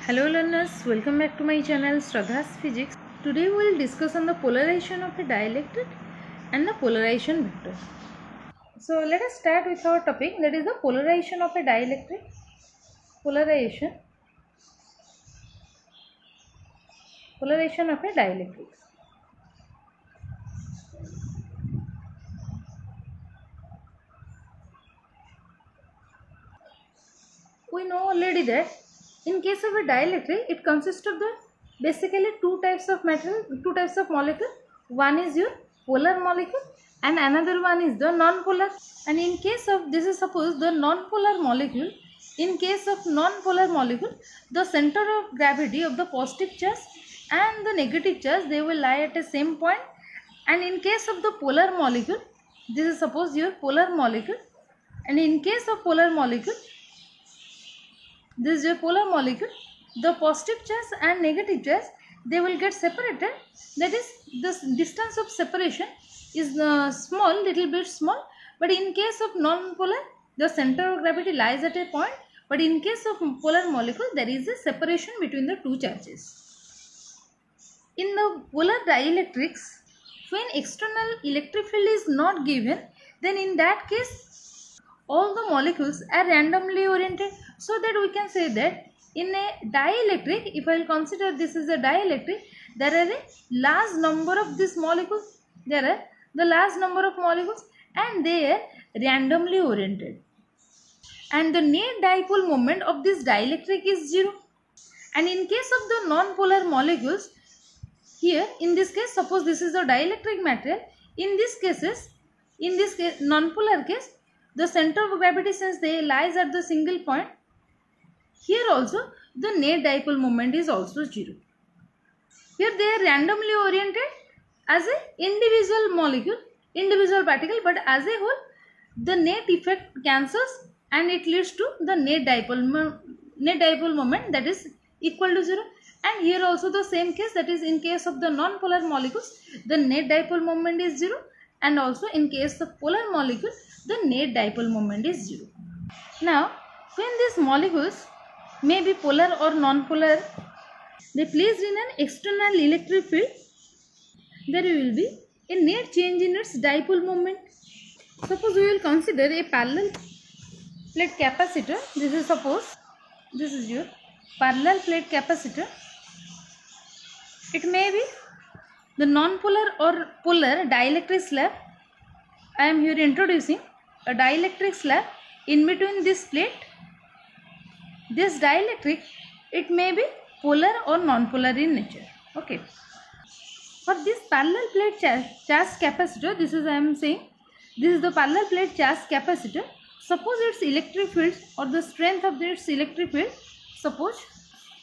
Hello learners, welcome back to my channel Shraddha's Physics. Today we will discuss on the polarization of a dielectric and the polarization vector. So let us start with our topic, that is the polarization of a dielectric. Polarization of a dielectric. We know already that in case of a dielectric, it consists of the basically two types of molecule. One is your polar molecule and another one is the non-polar. And in case of this is suppose the non-polar molecule. In case of non-polar molecule, the center of gravity of the positive charge and the negative charge, they will lie at the same point. And in case of the polar molecule, this is suppose your polar molecule, and in case of polar molecule, this is your polar molecule, the positive charge and negative charge, they will get separated. That is, the distance of separation is little bit small. But in case of non-polar, the center of gravity lies at a point. But in case of polar molecule, there is a separation between the two charges. In the polar dielectrics, when external electric field is not given, then in that case, all the molecules are randomly oriented. So that we can say that in a dielectric, if I will consider this is a dielectric, there are a large number of these molecules. There are the large number of molecules and they are randomly oriented. And the net dipole moment of this dielectric is 0. And in case of the non-polar molecules, here in this case, suppose this is a dielectric material. In this case, non-polar case, the center of gravity, since they lies at the single point, here also the net dipole moment is also 0. Here they are randomly oriented as an individual molecule, individual particle, but as a whole the net effect cancels and it leads to the net dipole moment, that is equal to 0. And here also the same case, that is in case of the non-polar molecules, the net dipole moment is 0, and also in case of polar molecule, the net dipole moment is 0. Now, when these molecules may be polar or non-polar, they placed in an external electric field, there will be a net change in its dipole moment. Suppose we will consider a parallel plate capacitor. This is suppose this is your parallel plate capacitor. It may be the non-polar or polar dielectric slab. I am here introducing a dielectric slab in between this plate. This dielectric, it may be polar or non-polar in nature. Okay. For this parallel plate charge capacitor, this is I am saying, this is the parallel plate charge capacitor. Suppose its electric field or the strength of its electric field, suppose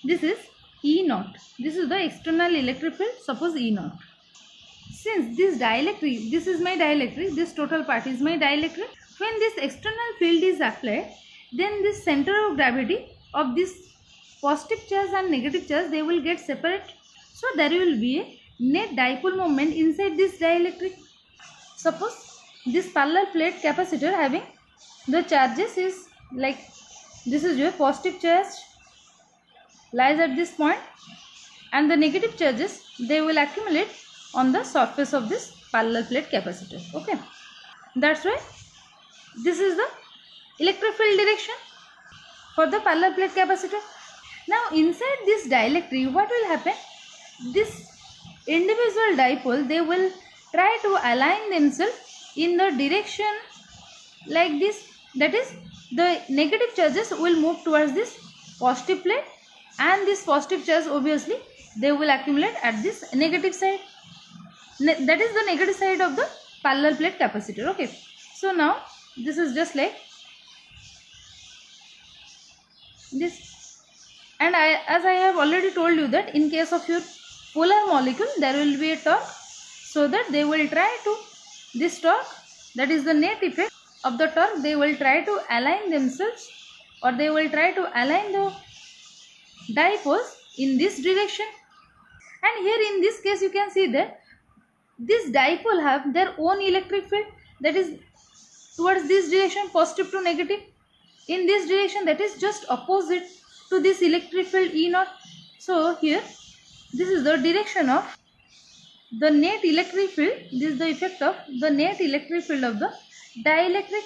this is E0. This is the external electric field, suppose E0. Since this dielectric, this is my dielectric, this total part is my dielectric. When this external field is applied, then this center of gravity of this positive charge and negative charge, they will get separate. So there will be a net dipole moment inside this dielectric. Suppose this parallel plate capacitor having the charges is like, this is your positive charge lies at this point and the negative charges, they will accumulate on the surface of this parallel plate capacitor. Okay, that's why this is the electric field direction for the parallel plate capacitor. Now inside this dielectric, what will happen? This individual dipole, they will try to align themselves in the direction like this. That is, the negative charges will move towards this positive plate and this positive charge, obviously they will accumulate at this negative side. That is the negative side of the parallel plate capacitor. Okay, so now this is just like this. And as I have already told you that in case of your polar molecule, there will be a torque, so that they will try to, this torque, that is the net effect of the torque, they will try to align themselves, or they will try to align the dipoles in this direction. And here in this case, you can see that this dipole have their own electric field, that is towards this direction, positive to negative. In this direction, that is just opposite to this electric field E naught. So here this is the direction of the net electric field. This is the effect of the net electric field of the dielectric.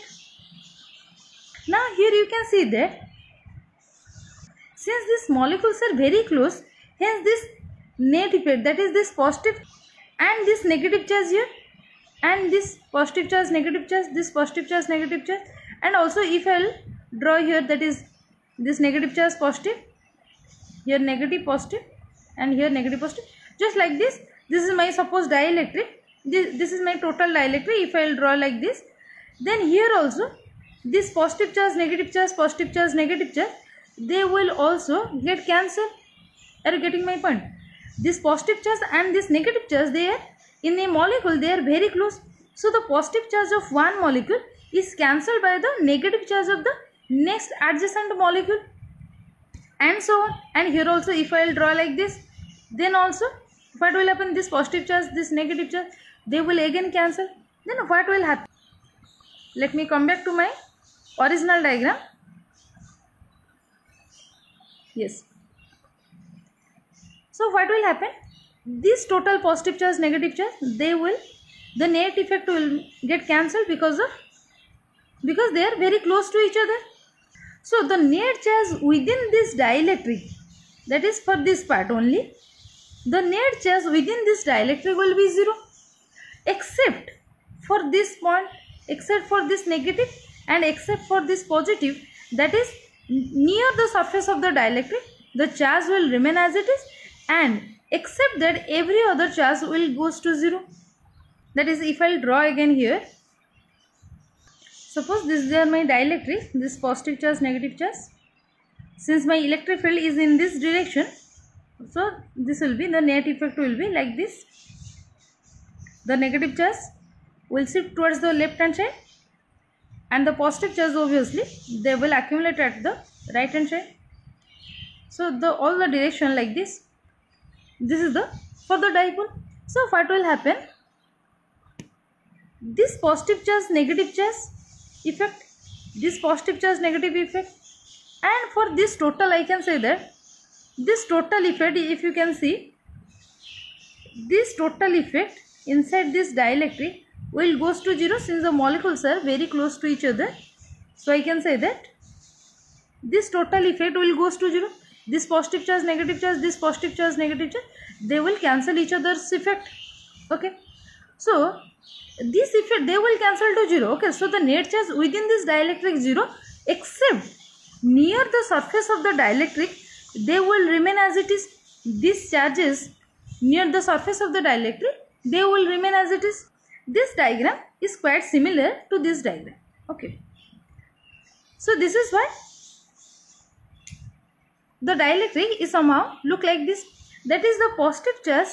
Now here you can see that since these molecules are very close, hence this net effect, that is this positive and this negative charge here, and this positive charge, negative charge, this positive charge, negative charge, and also if I will draw here, that is this negative charge positive, here negative positive, and here negative positive, just like this. This is my suppose dielectric, this is my total dielectric. If I will draw like this, then here also this positive charge, negative charge, positive charge, negative charge, they will also get cancelled. Are you getting my point? This positive charge and this negative charge, they are in a molecule, they are very close. So the positive charge of one molecule is cancelled by the negative charge of the next adjacent molecule, and so on. And here also if I will draw like this, then also what will happen? This positive charge, this negative charge, they will again cancel. Then what will happen? Let me come back to my original diagram. Yes. So what will happen? This total positive charge, negative charge, the net effect will get cancelled because they are very close to each other. So the net charge within this dielectric, that is for this part only, the net charge within this dielectric will be 0, except for this point, except for this negative, and except for this positive, that is near the surface of the dielectric, the charge will remain as it is, and except that every other charge will goes to 0. That is, if I will draw again here, suppose this is my dielectric, this positive charge, negative charge. Since my electric field is in this direction, so this will be, the net effect will be like this. The negative charge will shift towards the left hand side, and the positive charge, obviously they will accumulate at the right hand side. So all the direction like this. This is the for the dipole. So what will happen? This positive charge, negative charge effect, this positive charge, negative effect, and for this total, I can say that this total effect, if you can see, this total effect inside this dielectric will goes to 0 since the molecules are very close to each other. So I can say that this total effect will goes to 0. This positive charge, negative charge, this positive charge, negative charge, they will cancel each other's effect. Okay. So this effect, they will cancel to 0. Okay. So the net charge within this dielectric 0, except near the surface of the dielectric, they will remain as it is. These charges near the surface of the dielectric, they will remain as it is. This diagram is quite similar to this diagram. Okay. So this is why the dielectric is somehow look like this. That is, the positive charge,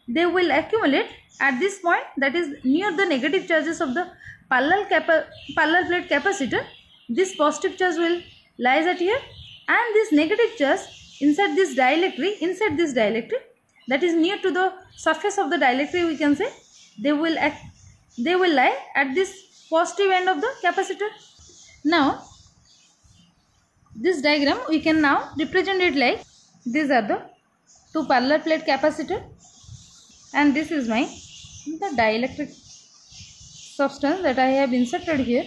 they will accumulate at this point, that is near the negative charges of the parallel plate capacitor. This positive charge will lies at here, and this negative charge inside this dielectric, that is near to the surface of the dielectric, we can say, they will lie at this positive end of the capacitor. Now this diagram we can now represent it like, these are the two parallel plate capacitor, and this is the dielectric substance that I have inserted here.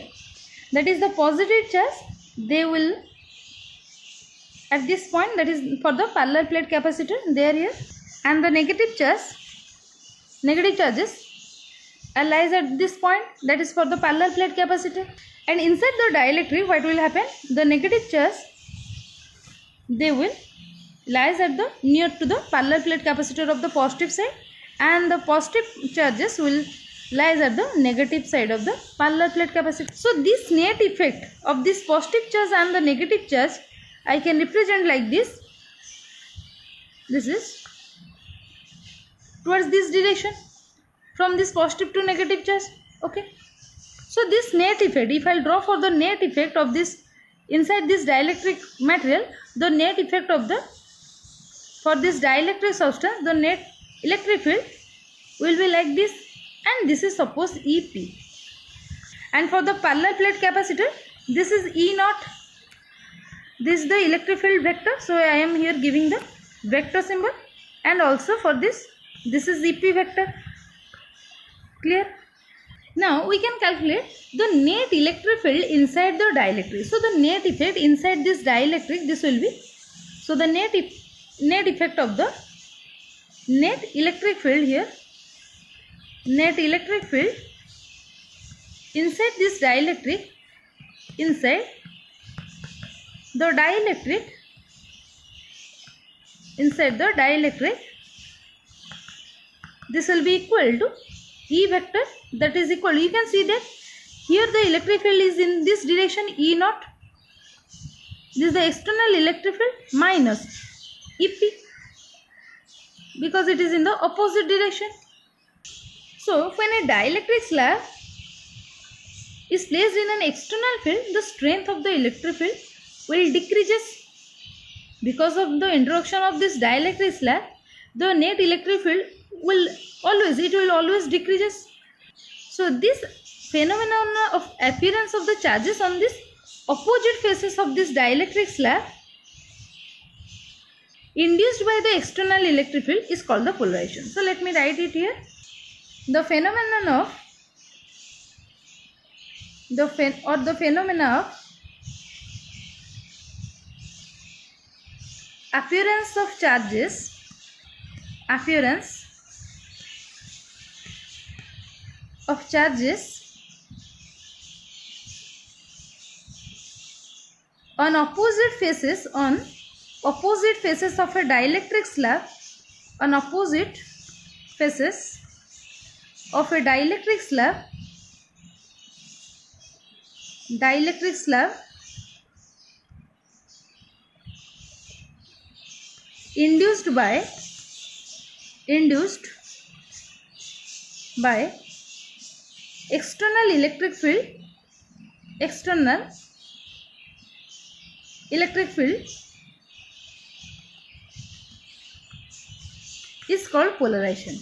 That is, the positive charge, they will at this point, that is for the parallel plate capacitor, they are here, and the negative charges lies at this point, that is for the parallel plate capacitor. And inside the dielectric, what will happen? The negative charge, they will lies at the near to the parallel plate capacitor of the positive side, and the positive charges will lies at the negative side of the parallel plate capacitor. So this net effect of this positive charge and the negative charge, I can represent like this. This is towards this direction, from this positive to negative charge. Okay. So this net effect, if I will draw for the net effect of this inside this dielectric material, the net effect of the, for this dielectric substance, the net electric field will be like this, and this is suppose EP. And for the parallel plate capacitor, this is E naught, this is the electric field vector, so I am here giving the vector symbol, and also for this is EP vector. Clear? Now we can calculate the net electric field inside the dielectric. So the net effect inside this dielectric, this will be, so the net effect of the net electric field here, net electric field inside this dielectric, inside the dielectric, inside the dielectric, this will be equal to E vector, that is equal, you can see that here the electric field is in this direction, E naught, this is the external electric field, minus EP, because it is in the opposite direction. So when a dielectric slab is placed in an external field, the strength of the electric field will decreases. Because of the introduction of this dielectric slab, the net electric field will always decreases. So this phenomenon of appearance of the charges on this opposite faces of this dielectric slab induced by the external electric field is called the polarization. So let me write it here. The phenomenon of appearance of charges, appearance of charges on opposite faces of a dielectric slab, on opposite faces of a dielectric slab induced by external electric field, is called polarization,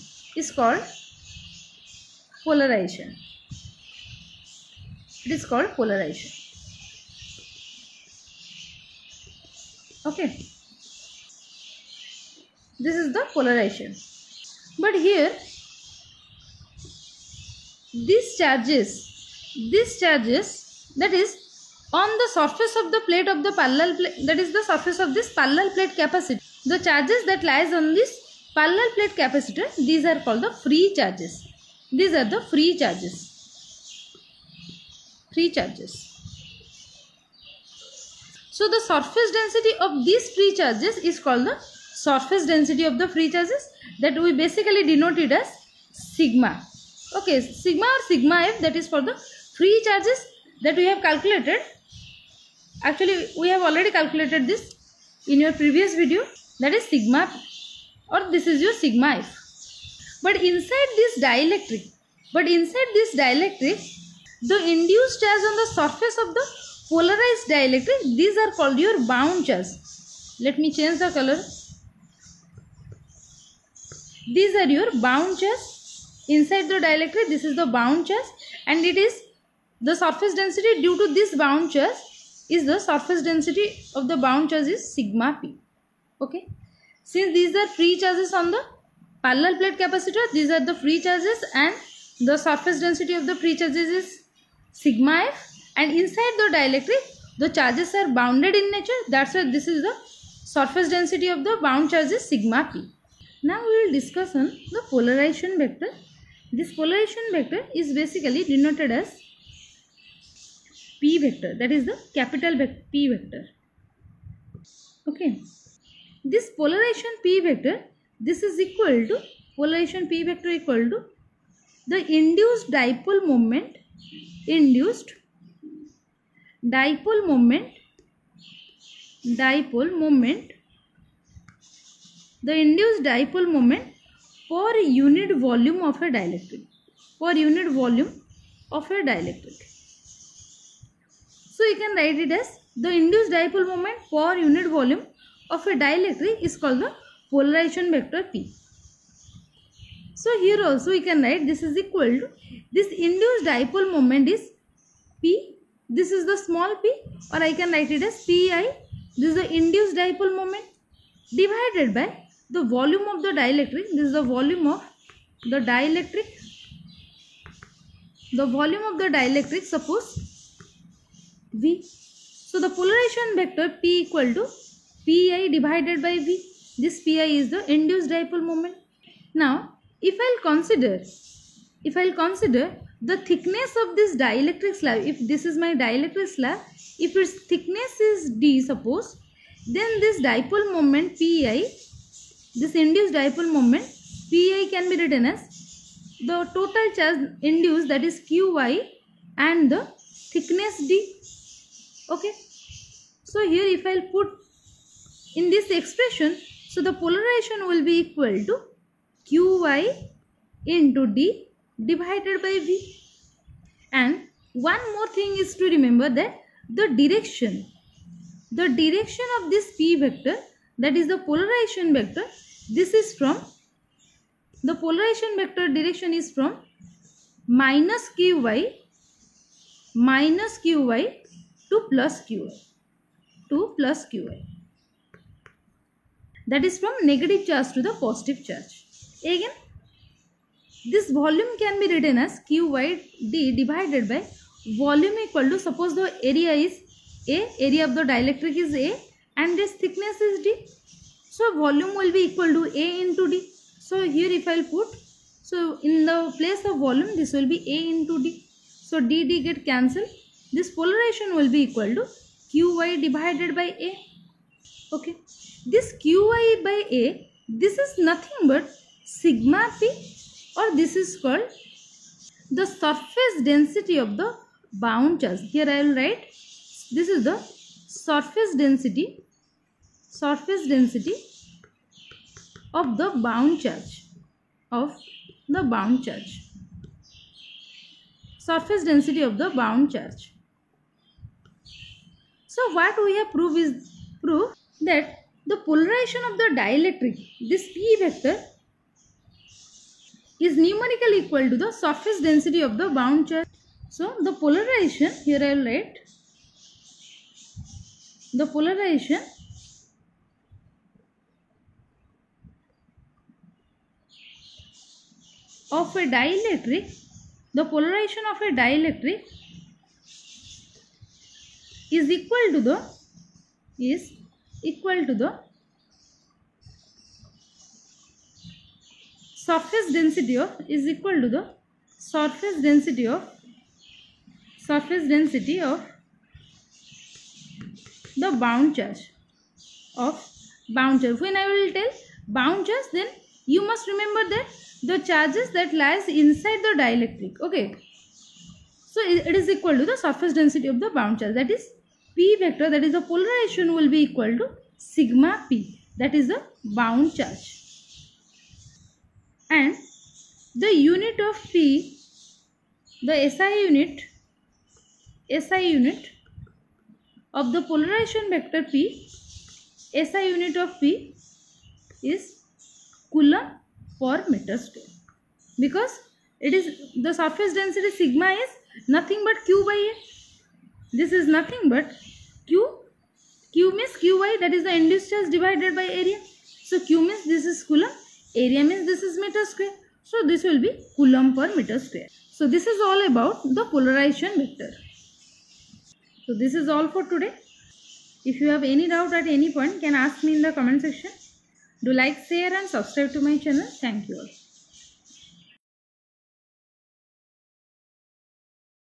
It is called polarization. Okay, this is the polarization. But here these charges, that is on the surface of the plate of the parallel plate, that is the surface of this parallel plate capacitor, the charges that lies on this parallel plate capacitor, these are called the free charges. These are the free charges. So the surface density of these free charges is called the surface density of the free charges, that we basically denote it as sigma. Okay, sigma or sigma f, that is for the free charges that we have calculated. Actually, we have already calculated this in your previous video, that is sigma, or this is your sigma f. But inside this dielectric, the induced charge on the surface of the polarized dielectric, these are called your bound charge. Let me change the color. These are your bound charge. Inside the dielectric, this is the bound charge, and it is the surface density due to this bound charge is the surface density of the bound charge is sigma p. Okay, since these are free charges on the parallel plate capacitor, these are the free charges, and the surface density of the free charges is sigma f, and inside the dielectric the charges are bounded in nature, that's why this is the surface density of the bound charge is sigma p. Now we will discuss on the polarization vector. This polarization vector is basically denoted as P vector, that is the capital P vector. Okay, this polarization P vector, this is equal to, polarization P vector equal to the induced dipole moment, the induced dipole moment per unit volume of a dielectric, So you can write it as the induced dipole moment per unit volume of a dielectric is called the polarization vector P. So here also we can write this is equal to, this induced dipole moment is P, this is the small p, or I can write it as Pi this is the induced dipole moment, divided by the volume of the dielectric. This is the volume of the dielectric. The volume of the dielectric, suppose V. So the polarization vector P equal to Pi divided by V. This Pi is the induced dipole moment. Now, if I'll consider the thickness of this dielectric slab, if this is my dielectric slab, if its thickness is d, suppose, then this dipole moment Pi, this induced dipole moment Pi can be written as the total charge induced, that is Qy, and the thickness d. Okay. So here if I'll put in this expression, so the polarization will be equal to Qy into d divided by v. And one more thing is to remember that the direction of this P vector, that is the polarization vector, this is from, the polarization vector direction is from minus Qy to plus Qy. That is from negative charge to the positive charge. Again, this volume can be written as Qyd divided by volume equal to, suppose the area is A, area of the dielectric is A, and this thickness is D. So volume will be equal to A into D. So here if I will put, so in the place of volume, this will be A into D. So D get cancelled. This polarization will be equal to Qy divided by A. Okay. This Qy by A, this is nothing but sigma P, or this is called the surface density of the bound charge. Here I will write, this is the surface density of the bound charge, surface density of the bound charge. So what we have proved is that the polarization of the dielectric, this P vector, is numerically equal to the surface density of the bound charge. So the polarization, here I will write, the polarization of a dielectric, is equal to the surface density of the bound charge When I will tell bound charge, then you must remember that the charges that lies inside the dielectric. Okay, so it is equal to the surface density of the bound charge, that is P vector, that is the polarization, will be equal to sigma P, that is the bound charge. And the unit of P, the SI unit of the polarization vector P, SI unit of P is coulomb per meter square, because it is the surface density sigma is nothing but Q by A. This is nothing but Q means Qy, that is the induced charge divided by area. So Q means this is coulomb, area means this is meter square. So this will be coulomb per meter square. So this is all about the polarization vector. So this is all for today. If you have any doubt at any point, can ask me in the comment section. Do like, share and subscribe to my channel. Thank you all.